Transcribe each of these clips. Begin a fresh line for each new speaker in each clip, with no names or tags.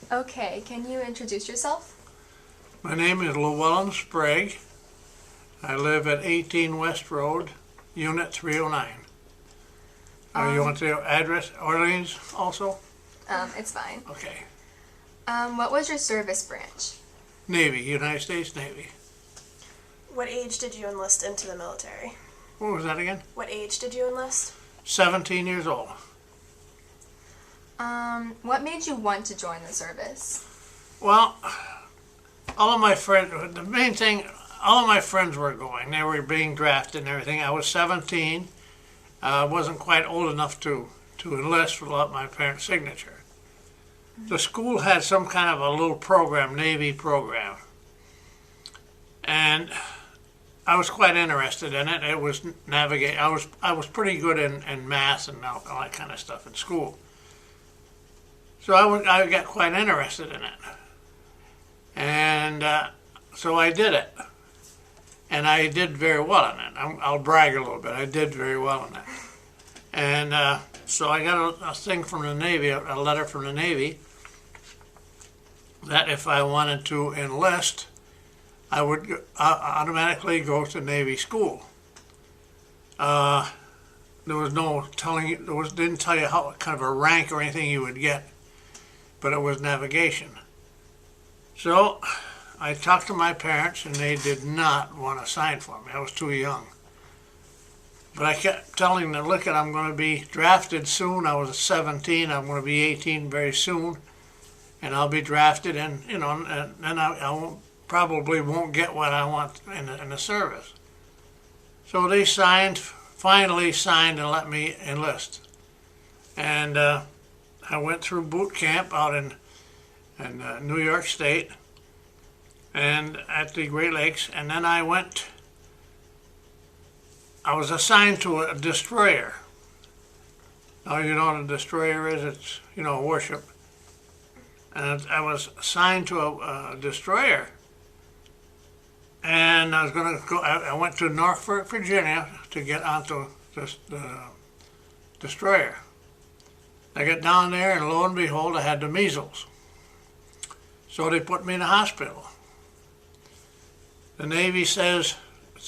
Okay, can you introduce yourself?
My name is Llewellyn Sprague. I live at 18 West Road, Unit 309. You want the address, Orleans, also?
It's fine.
Okay.
What was your service branch?
Navy, United States Navy.
What age did you enlist into the military?
What was that again?
What age did you enlist?
17 years old.
What made you want to join the service?
Well, all of my friends, the main thing, all of my friends were going. They were being drafted and everything. I was 17. I wasn't quite old enough to enlist without my parents' signature. The school had some kind of a little program, Navy program. And I was quite interested in it. It was navigate. I was pretty good in math and all that kind of stuff in school. So I got quite interested in it. And so I did it. And I did very well in it. I'll brag a little bit. I did very well in it. And so I got a thing from the Navy, a letter from the Navy, that if I wanted to enlist, I would automatically go to Navy school. There was no telling you, didn't tell you how kind of a rank or anything you would get, but it was navigation. So I talked to my parents, and they did not want to sign for me. I was too young. But I kept telling them, look, I'm going to be drafted soon. I was 17. I'm going to be 18 very soon, and I'll be drafted, and and I probably won't get what I want in the service. So they finally signed, and let me enlist. And I went through boot camp out in New York State and at the Great Lakes, and then I was assigned to a destroyer. Now you know what a destroyer is, it's, a warship. And I was assigned to a destroyer. And I was going to go, I went to Norfolk, Virginia to get onto this destroyer. I got down there, and lo and behold, I had the measles. So they put me in the hospital. The Navy says,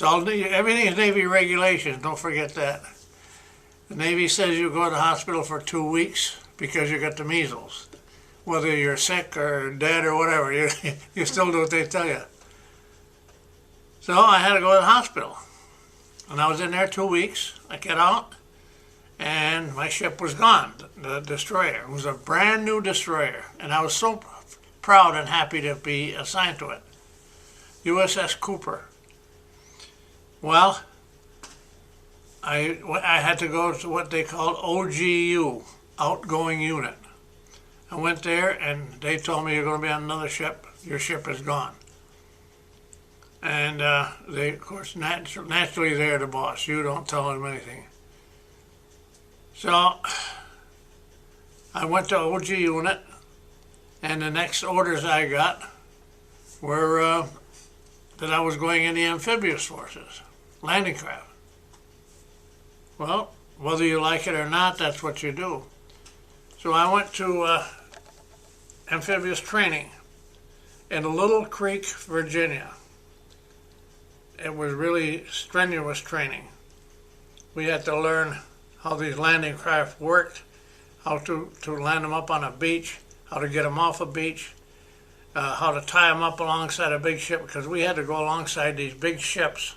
everything is Navy regulations, don't forget that. The Navy says you go to the hospital for 2 weeks because you got the measles. Whether you're sick or dead or whatever, you still do what they tell you. So I had to go to the hospital. And I was in there 2 weeks. I get out, and my ship was gone, the destroyer. It was a brand new destroyer, and I was so proud and happy to be assigned to it. USS Cooper. Well, I had to go to what they called OGU, Outgoing Unit. I went there, and they told me, you're going to be on another ship. Your ship is gone. And they, of course, naturally they're the boss. You don't tell them anything. So I went to OG Unit, and the next orders I got were that I was going in the amphibious forces, landing craft. Well, whether you like it or not, that's what you do. So I went to amphibious training in Little Creek, Virginia. It was really strenuous training. We had to learn how these landing craft worked, how to land them up on a beach, how to get them off a beach, how to tie them up alongside a big ship, because we had to go alongside these big ships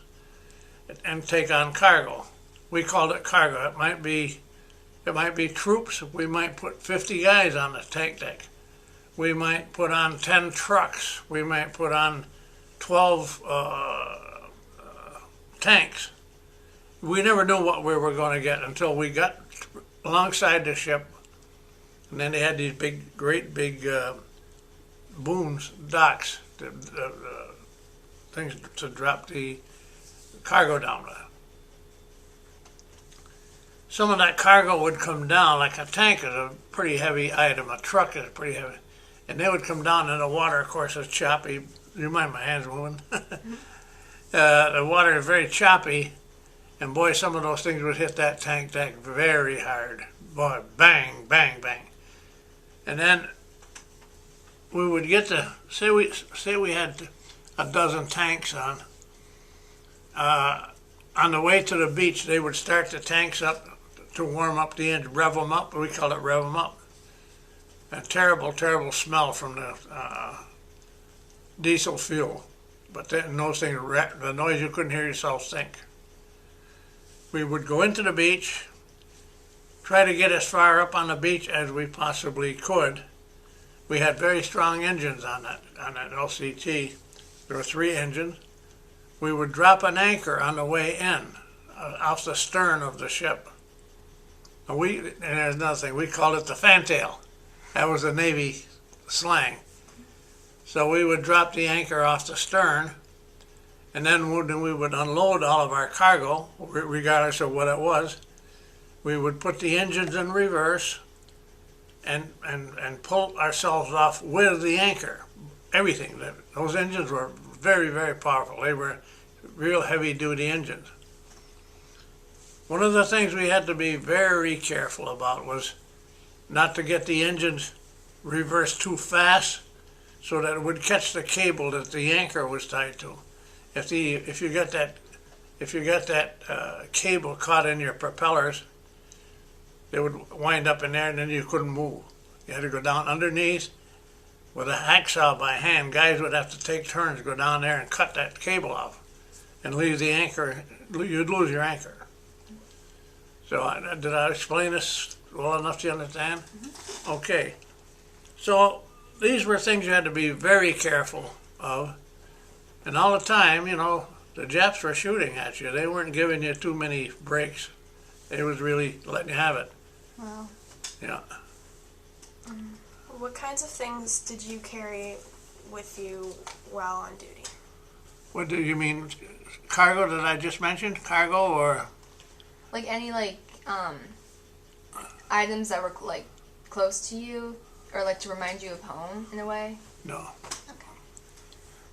and take on cargo. We called it cargo. It might be troops. We might put 50 guys on the tank deck. We might put on 10 trucks. We might put on 12 tanks. We never knew what we were going to get until we got alongside the ship. And then they had these great big booms, docks, things to drop the cargo down with. Some of that cargo would come down, like a tank is a pretty heavy item, a truck is pretty heavy. And they would come down, and the water, of course, is choppy. You mind my hands moving? The water is very choppy, and boy, some of those things would hit that tank deck very hard. Boy, bang, bang, bang. And then we would get to say we had a dozen tanks on. On the way to the beach, they would start the tanks up to warm up the engine, rev them up. We call it rev them up. A terrible, terrible smell from the diesel fuel. But then those things, the noise you couldn't hear yourself think. We would go into the beach, try to get as far up on the beach as we possibly could. We had very strong engines on that LCT. There were 3 engines. We would drop an anchor on the way in, off the stern of the ship. And there's another thing, we called it the fantail. That was the Navy slang. So we would drop the anchor off the stern, and then we would unload all of our cargo, regardless of what it was. We would put the engines in reverse and pull ourselves off with the anchor. Everything. Those engines were very, very powerful. They were real heavy-duty engines. One of the things we had to be very careful about was not to get the engines reversed too fast so that it would catch the cable that the anchor was tied to. If you got that cable caught in your propellers, they would wind up in there and then you couldn't move. You had to go down underneath with a hacksaw by hand. Guys would have to take turns to go down there and cut that cable off and leave the anchor. You'd lose your anchor. So did I explain this well enough to understand? Mm-hmm. Okay. So these were things you had to be very careful of. And all the time, the Japs were shooting at you. They weren't giving you too many breaks. They was really letting you have it.
Wow.
Yeah.
What kinds of things did you carry with you while on duty?
What do you mean? Cargo that I just mentioned? Cargo or?
Like any items that were like close to you or like to remind you of home in a way?
No.
Okay.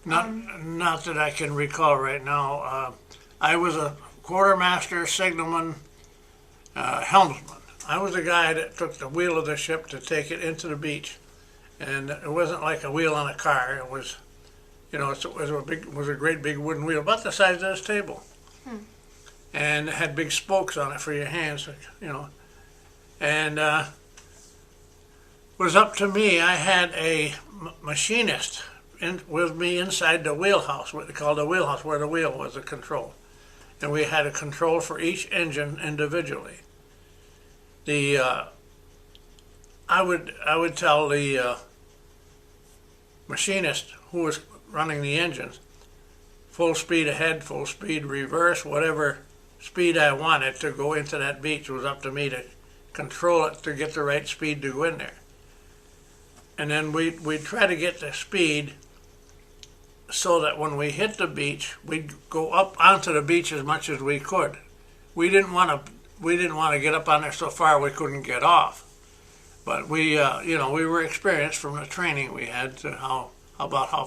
Not that I can recall right now. I was a quartermaster, signalman, helmsman. I was the guy that took the wheel of the ship to take it into the beach, and it wasn't like a wheel on a car. It was, it was a great big wooden wheel, about the size of this table, and it had big spokes on it for your hands, and it was up to me. I had a machinist with me inside the wheelhouse, what they call the wheelhouse, where the wheel was the control, and we had a control for each engine individually. I would tell the machinist who was running the engines, full speed ahead, full speed reverse, whatever speed I wanted to go into that beach was up to me to control it to get the right speed to go in there. And then we'd try to get the speed so that when we hit the beach, we'd go up onto the beach as much as we could. We didn't want to get up on there so far we couldn't get off. But we were experienced from the training we had to how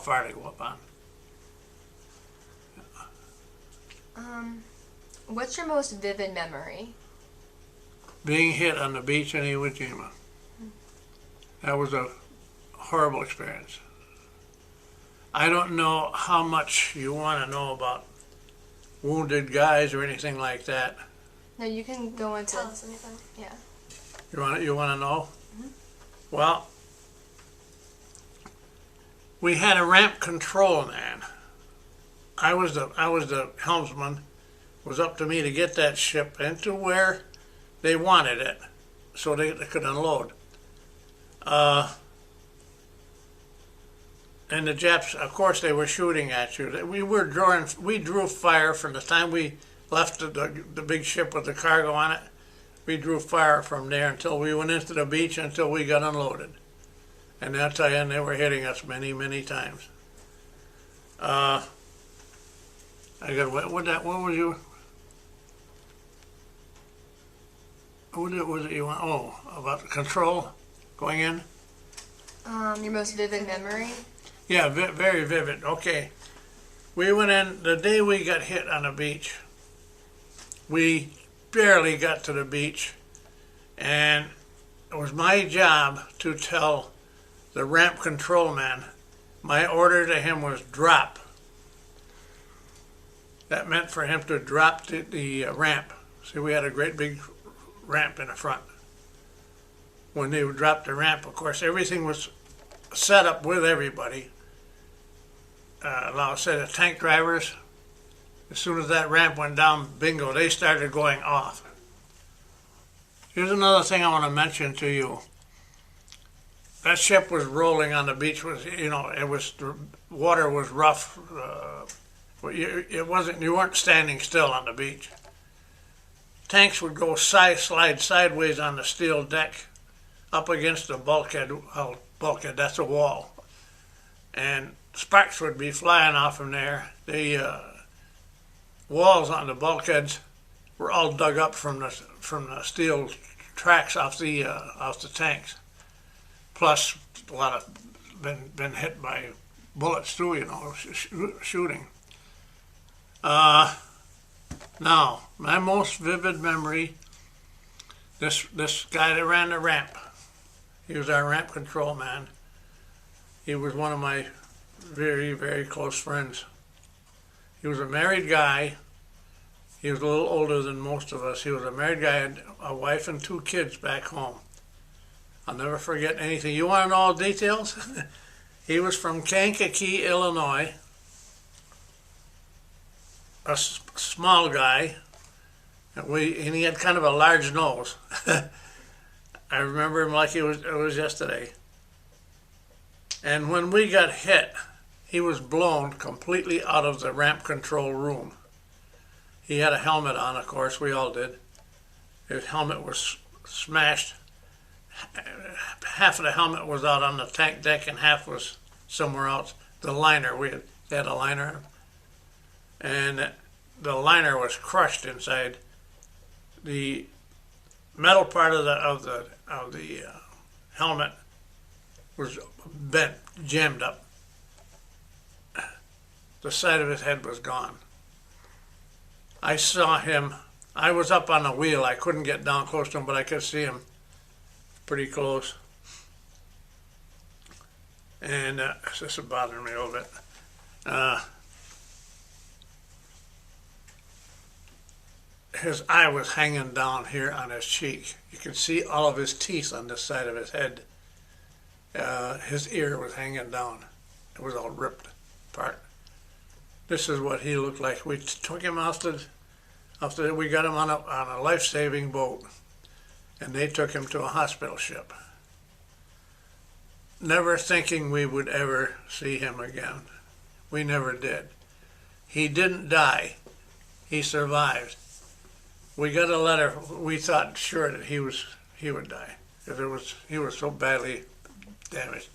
far to go up on.
What's your most vivid memory?
Being hit on the beach in Iwo Jima. That was a horrible experience. I don't know how much you want to know about wounded guys or anything like that.
No, you can go into.
Tell us anything.
Yeah.
You want to know? Mm-hmm. Well, we had a ramp control man. I was the helmsman. It was up to me to get that ship into where they wanted it, so they could unload. And the Japs, of course, they were shooting at you. We drew fire from the time we left the big ship with the cargo on it. We drew fire from there until we went into the beach, until we got unloaded. And I'll tell you, they were hitting us many, many times. What was you? What was it you want? Oh, about the control going in?
Your most vivid memory?
Yeah, very vivid. Okay. We went in, the day we got hit on the beach, we barely got to the beach, and it was my job to tell the ramp control man, my order to him was drop. That meant for him to drop the ramp. See, we had a great big ramp in the front. When they would drop the ramp, of course, everything was set up with everybody. Like I said, the tank drivers, as soon as that ramp went down, bingo, they started going off. Here's another thing I want to mention to you. That ship was rolling on the beach. The water was rough. You weren't standing still on the beach. Tanks would go slide sideways on the steel deck up against the bulkhead. Bulkhead, that's a wall. And sparks would be flying off from there. The walls on the bulkheads were all dug up from the steel tracks off the tanks. Plus, a lot of been hit by bullets too, shooting. Now, my most vivid memory, this guy that ran the ramp, he was our ramp control man. He was one of my very, very close friends. He was a married guy. He was a little older than most of us. He was a married guy, had a wife and 2 kids back home. I'll never forget anything. You want to know all details? He was from Kankakee, Illinois. A small guy, and he had kind of a large nose. I remember him like it was yesterday. And when we got hit, he was blown completely out of the ramp control room. He had a helmet on, of course, we all did. His helmet was smashed. Half of the helmet was out on the tank deck and half was somewhere else. The liner, we had a liner. And the liner was crushed inside. The metal part of the helmet was bent, jammed up. The side of his head was gone. I saw him. I was up on the wheel. I couldn't get down close to him, but I could see him pretty close. And this is bothering me a little bit. His eye was hanging down here on his cheek. You could see all of his teeth on this side of his head. His ear was hanging down. It was all ripped apart. This is what he looked like. We took him after we got him on a life-saving boat, and they took him to a hospital ship. Never thinking we would ever see him again. We never did. He didn't die. He survived. We got a letter. We thought sure that he would die because he was so badly damaged,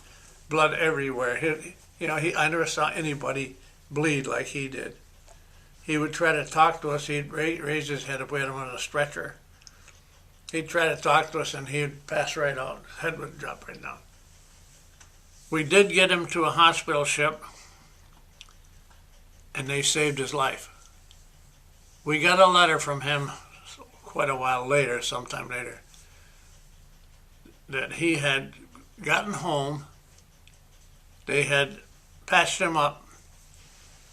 blood everywhere. I never saw anybody bleed like he did. He would try to talk to us. He'd raise his head if we had him on a stretcher. He'd try to talk to us and he'd pass right out. His head would drop right down. We did get him to a hospital ship, and they saved his life. We got a letter from him quite a while later, sometime later, that he had gotten home, they had patched him up,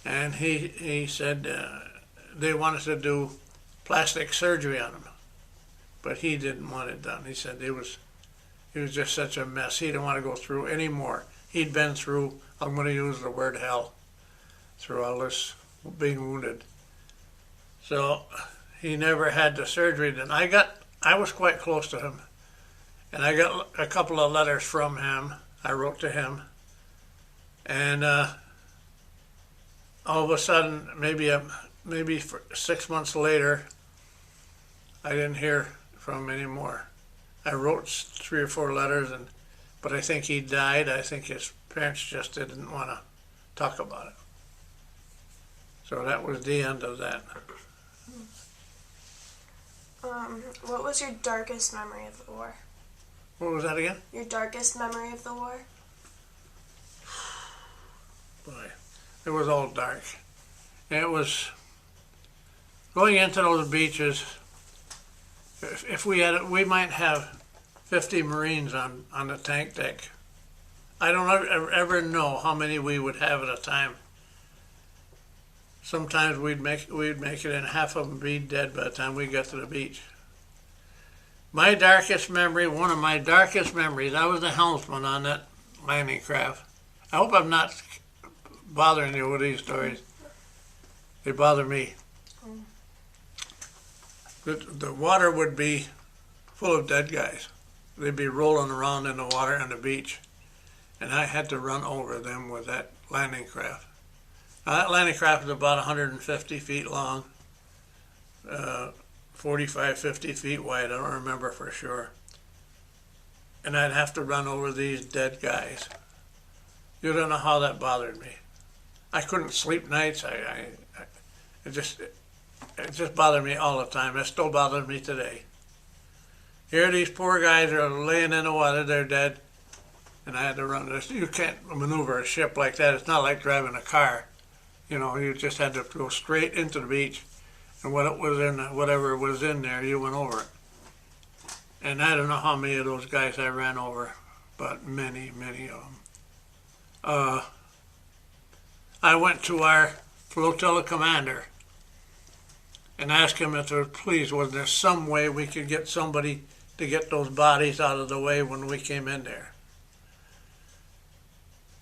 and he said they wanted to do plastic surgery on him, but he didn't want it done. He said he was just such a mess. He didn't want to go through any more. He'd been through, I'm going to use the word hell, through all this being wounded. So he never had the surgery done. I was quite close to him, and I got a couple of letters from him. I wrote to him, and all of a sudden, maybe for 6 months later, I didn't hear from him anymore. I wrote 3 or 4 letters, but I think he died. I think his parents just didn't want to talk about it. So that was the end of that.
What was your darkest memory of the war?
What was that again?
Your darkest memory of the war?
Boy, it was all dark. It was going into those beaches. If we might have 50 Marines on the tank deck I don't ever know how many we would have at a time. Sometimes we'd make it and half of them be dead by the time we got to the beach. My darkest memory, one of my darkest memories, I was the helmsman on that landing craft. I hope I'm not bothering you with these stories. They bother me. The water would be full of dead guys. They'd be rolling around in the water on the beach. And I had to run over them with that landing craft. Now, that landing craft is about 150 feet long, 45, 50 feet wide. I don't remember for sure. And I'd have to run over these dead guys. You don't know how that bothered me. I couldn't sleep nights. It just bothered me all the time. It still bothers me today. Here these poor guys are laying in the water. They're dead. And I had to run this. You can't maneuver a ship like that. It's not like driving a car. You know, you just had to go straight into the beach. And whatever was in there, you went over it. And I don't know how many of those guys I ran over, but many, many of them. I went to our flotilla commander and asked him if there, please, was there some way we could get somebody to get those bodies out of the way when we came in there.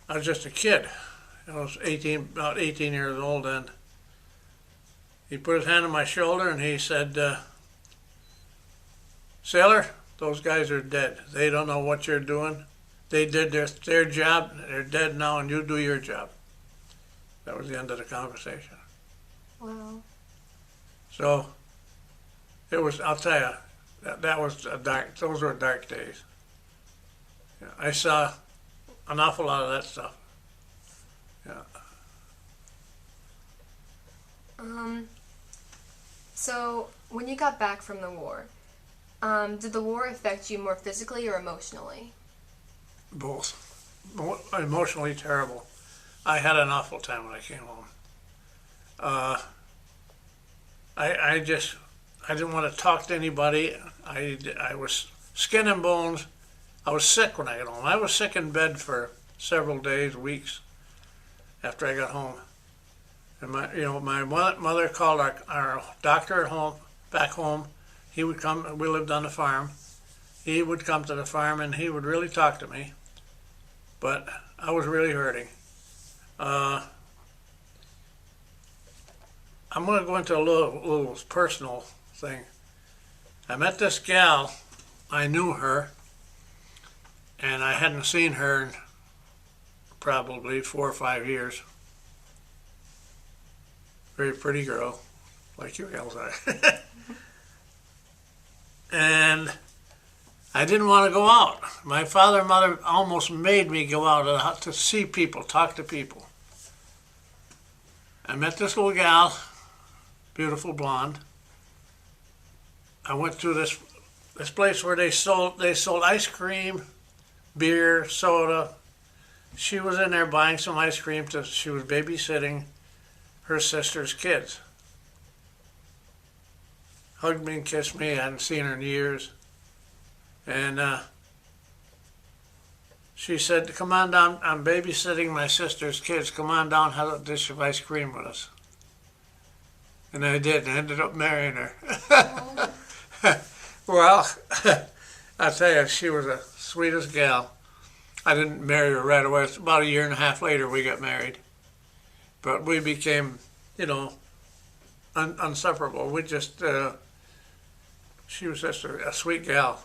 I was just a kid. I was about 18 years old then. He put his hand on my shoulder and he said, "Sailor, those guys are dead. They don't know what you're doing. They did their job. They're dead now, and you do your job." That was the end of the conversation.
Wow.
So it was. I'll tell you, that was a dark. Those were dark days. Yeah, I saw an awful lot of that stuff. Yeah.
So when you got back from the war, did the war affect you more physically or emotionally?
Both. Emotionally terrible. I had an awful time when I came home. I didn't want to talk to anybody. I was skin and bones. I was sick when I got home. I was sick in bed for several days, weeks after I got home. And my mother called our doctor at home, back home. He would come. We lived on the farm. He would come to the farm and he would really talk to me. But I was really hurting. I'm going to go into a little personal thing. I met this gal. I knew her, and I hadn't seen her in probably 4 or 5 years. Very pretty girl, like you gals are. And I didn't want to go out. My father and mother almost made me go out to see people, talk to people. I met this little gal, beautiful blonde. I went to this place where they sold ice cream, beer, soda. She was in there buying some ice cream. She was babysitting her sister's kids. Hugged me and kissed me. I hadn't seen her in years. And she said, "Come on down. I'm babysitting my sister's kids. Come on down, have a dish of ice cream with us." And I did, and I ended up marrying her. Well, I'll tell you, she was the sweetest gal. I didn't marry her right away. It's about 1.5 years later we got married. But we became, inseparable. We just, she was just a sweet gal.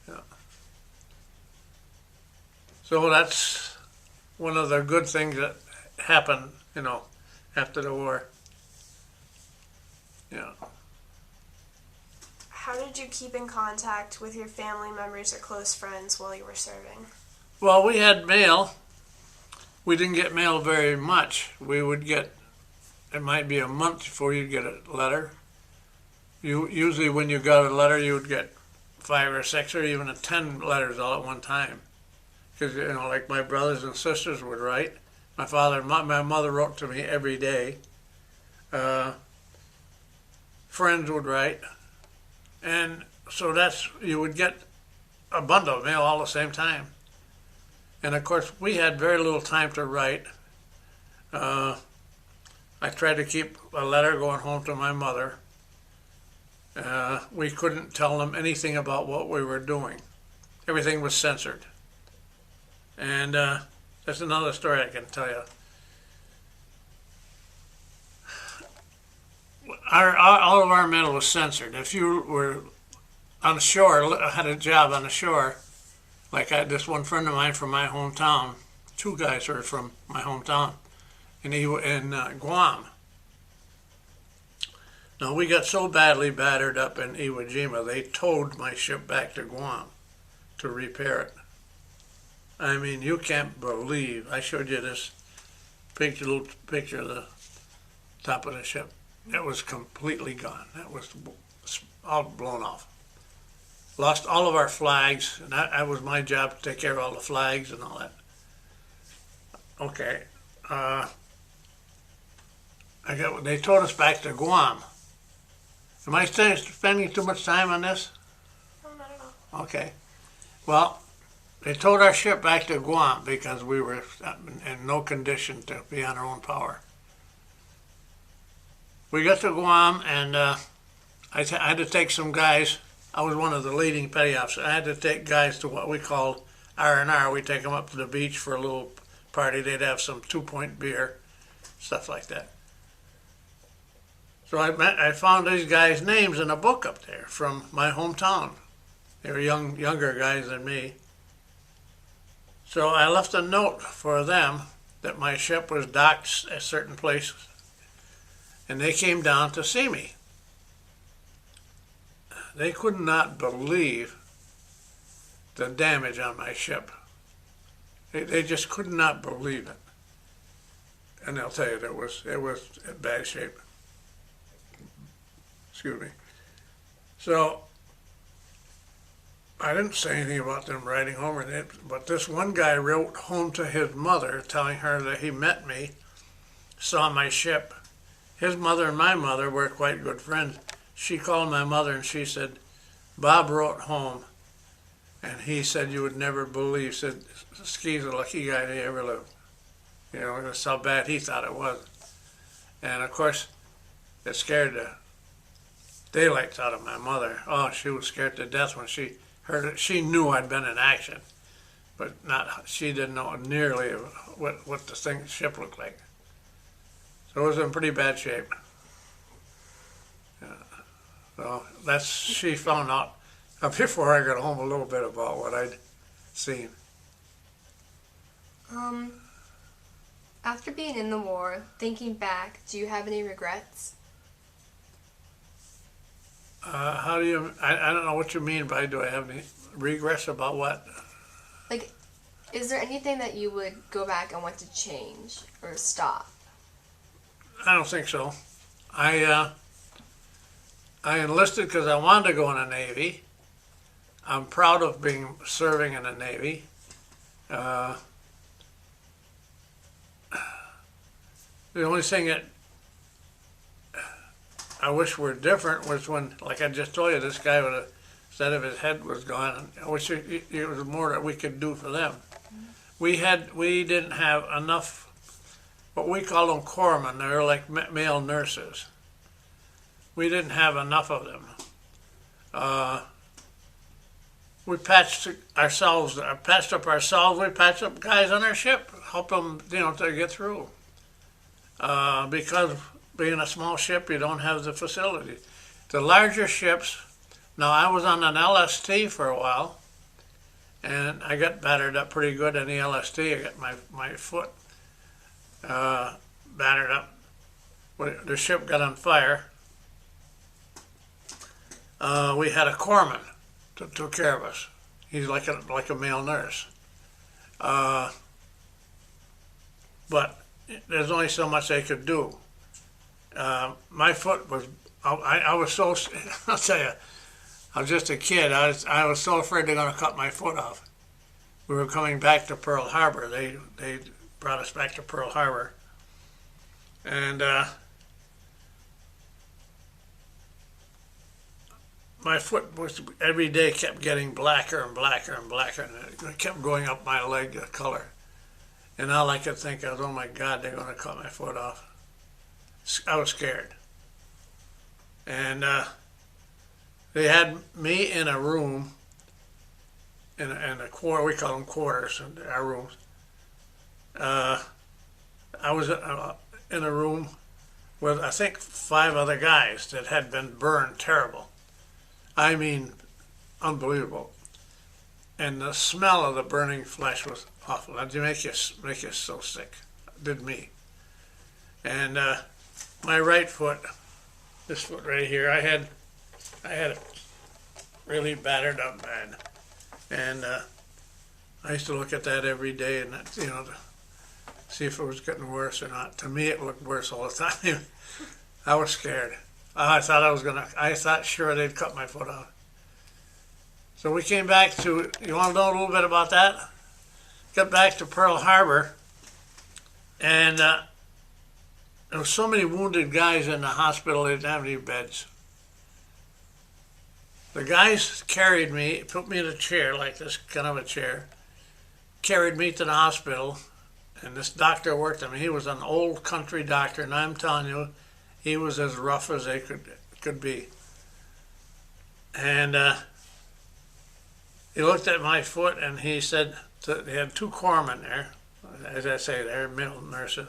Yeah. So that's one of the good things that happened, after the war. Yeah.
How did you keep in contact with your family members or close friends while you were serving?
Well, we had mail. We didn't get mail very much. We would get, it might be a month before you'd get a letter. Usually when you got a letter, you would get 5 or 6 or even 10 letters all at one time. Because, like my brothers and sisters would write. My father and my mother wrote to me every day. Friends would write. And so you would get a bundle of mail all at the same time. And of course, we had very little time to write. I tried to keep a letter going home to my mother. We couldn't tell them anything about what we were doing. Everything was censored. And that's another story I can tell you. All of our mail was censored. If you were on the shore, had a job on the shore, like I had this one friend of mine from my hometown, two guys were from my hometown, and he was in Guam. Now, we got so badly battered up in Iwo Jima, they towed my ship back to Guam to repair it. I mean, you can't believe, I showed you this little picture of the top of the ship. It was completely gone. It was all blown off. Lost all of our flags, and that was my job to take care of all the flags and all that. Okay. They towed us back to Guam. Am I spending too much time on this?
No, not at all.
Okay. Well, they towed our ship back to Guam because we were in no condition to be on our own power. We got to Guam, and I had to take some guys. I was one of the leading petty officers. I had to take guys to what we called R&R. We take them up to the beach for a little party. They'd have some 2-point beer, stuff like that. So I found these guys' names in a book up there from my hometown. They were younger guys than me. So I left a note for them that my ship was docked at certain places, and they came down to see me. They could not believe the damage on my ship. They just could not believe it. And I'll tell you, it was in bad shape. Excuse me. So I didn't say anything about them writing home, but this one guy wrote home to his mother telling her that he met me, saw my ship. His mother and my mother were quite good friends. She called my mother and she said, Bob wrote home and he said you would never believe, said Ski's the lucky guy he ever lived. You know, that's how bad he thought it was. And of course, it scared the daylights out of my mother. Oh, she was scared to death when she heard it. She knew I'd been in action, but she didn't know nearly what the ship looked like. So it was in pretty bad shape. So she found out before I got home a little bit about what I'd seen.
After being in the war, thinking back, do you have any regrets?
How do you? I don't know what you mean by do I have any regrets about what?
Like, is there anything that you would go back and want to change or stop?
I don't think so. I enlisted because I wanted to go in the Navy. I'm proud of serving in the Navy. The only thing that I wish were different was when, like I just told you, this guy with instead of his head was gone. I wish it was more that we could do for them. We didn't have enough. What we call them corpsmen. They're like male nurses. We didn't have enough of them. We patched up ourselves. We patched up guys on our ship, help them, to get through. Because being a small ship, you don't have the facility. The larger ships. Now I was on an LST for a while, and I got battered up pretty good in the LST. I got my foot battered up. The ship got on fire. We had a corpsman that took care of us. He's like a male nurse. But there's only so much they could do. My foot was, I was so, I'll tell you, I was just a kid. I was so afraid they're going to cut my foot off. We were coming back to Pearl Harbor. They brought us back to Pearl Harbor. And my foot was every day kept getting blacker and blacker and blacker, and it kept going up my leg, the color. And all I could think was, oh my God, they're going to cut my foot off. I was scared. And they had me in a room, in a quarter, we call them quarters, our rooms. I was in a room with, I think, 5 other guys that had been burned terrible. I mean, unbelievable. And the smell of the burning flesh was awful. It make you so sick. It did me. And my right foot, this foot right here, I had it really battered up bad. And I used to look at that every day, and that, to see if it was getting worse or not. To me, it looked worse all the time. I was scared. I thought sure they'd cut my foot off. So we came back to, you want to know a little bit about that? Got back to Pearl Harbor, and there were so many wounded guys in the hospital, they didn't have any beds. The guys carried me, put me in a chair, like this kind of a chair, carried me to the hospital, and this doctor worked on me. He was an old country doctor, and I'm telling you, he was as rough as they could be. And he looked at my foot, and he said, they had 2 corpsmen there, as I say, they're middle nurses.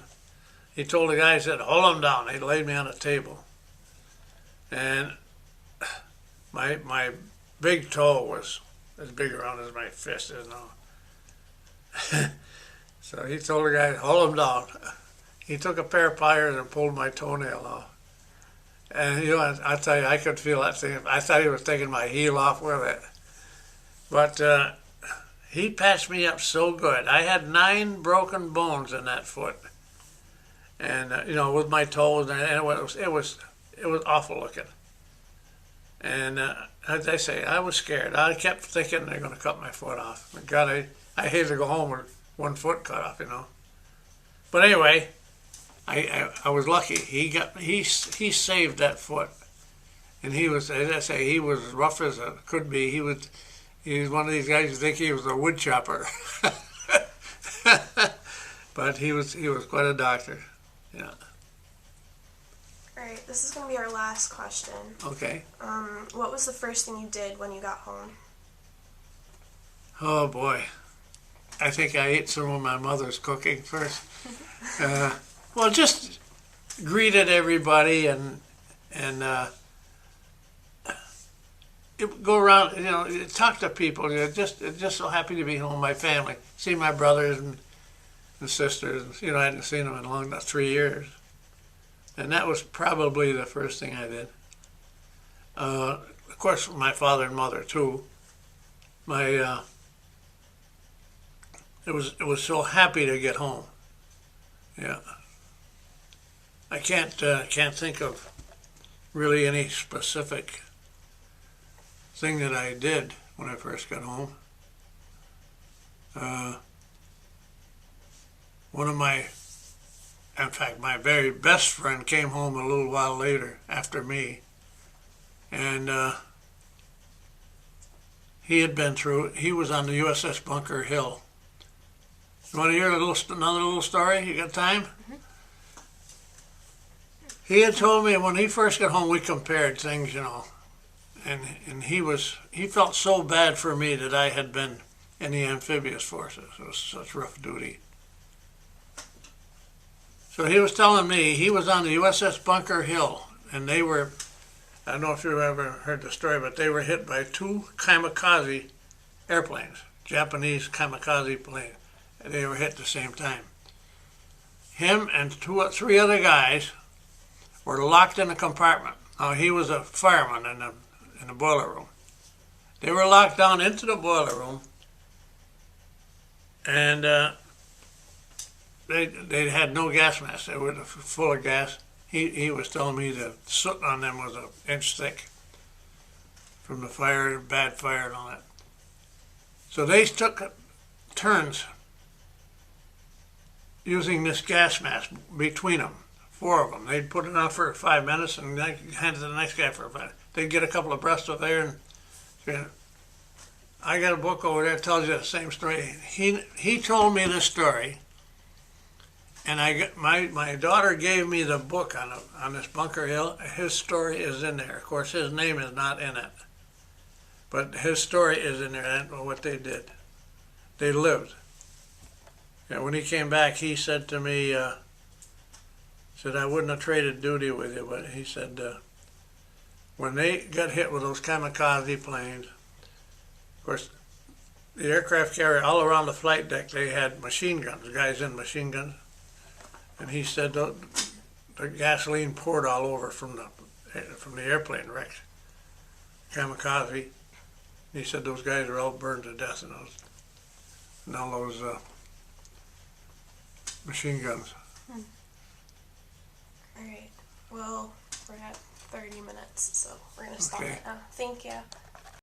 He told the guy, he said, hold them down. He laid me on a table. And my big toe was as big around as my fist, So he told the guy, hold him down. He took a pair of pliers and pulled my toenail off. And I tell you, I could feel that thing. I thought he was taking my heel off with it. But he patched me up so good. I had 9 broken bones in that foot. And, with my toes, and it was awful looking. And as I say, I was scared. I kept thinking they're going to cut my foot off. God, I hated to go home with 1 foot cut off, But anyway, I was lucky. He saved that foot, and he was, as I say, he was as rough as it could be. He was one of these guys who think he was a wood chopper, but he was quite a doctor. Yeah.
All right, this is going to be our last question.
Okay.
What was the first thing you did when you got home?
Oh boy, I think I ate some of my mother's cooking first. Well, just greeted everybody and go around, talk to people. Just so happy to be home, my family, see my brothers and sisters. I hadn't seen them in long, about 3 years, and that was probably the first thing I did. Of course, my father and mother too. It was so happy to get home. Yeah. I can't think of really any specific thing that I did when I first got home. In fact, my very best friend came home a little while later after me, and he was on the USS Bunker Hill. You want to hear another little story? You got time?
Mm-hmm.
He had told me when he first got home, we compared things, and he felt so bad for me that I had been in the amphibious forces. It was such rough duty. So he was telling me he was on the USS Bunker Hill, and they were, I don't know if you've ever heard the story, but they were hit by 2 kamikaze airplanes, Japanese kamikaze planes. They were hit at the same time. Him and 2 or 3 other guys were locked in a compartment. Now, he was a fireman in the boiler room. They were locked down into the boiler room, and they had no gas masks. They were full of gas. He was telling me the soot on them was an inch thick from the fire, bad fire and all that. So they took turns using this gas mask between them, 4 of them. They'd put it on for 5 minutes and hand it to the next guy for 5. they'd get a couple of breasts up there, and yeah, I got a book over there that tells you the same story. He told me this story, and my daughter gave me the book on this Bunker Hill. His story is in there. Of course, his name is not in it, but his story is in there. That's what they did. They lived. Yeah, when he came back, he said to me, said, I wouldn't have traded duty with you, but he said, when they got hit with those kamikaze planes, of course, the aircraft carrier, all around the flight deck, they had machine guns, guys in machine guns. And he said the gasoline poured all over from the airplane wrecks, kamikaze. He said those guys were all burned to death in all those machine guns.
All right. Well, we're at 30 minutes, so we're gonna stop
Okay.
it now. Thank you.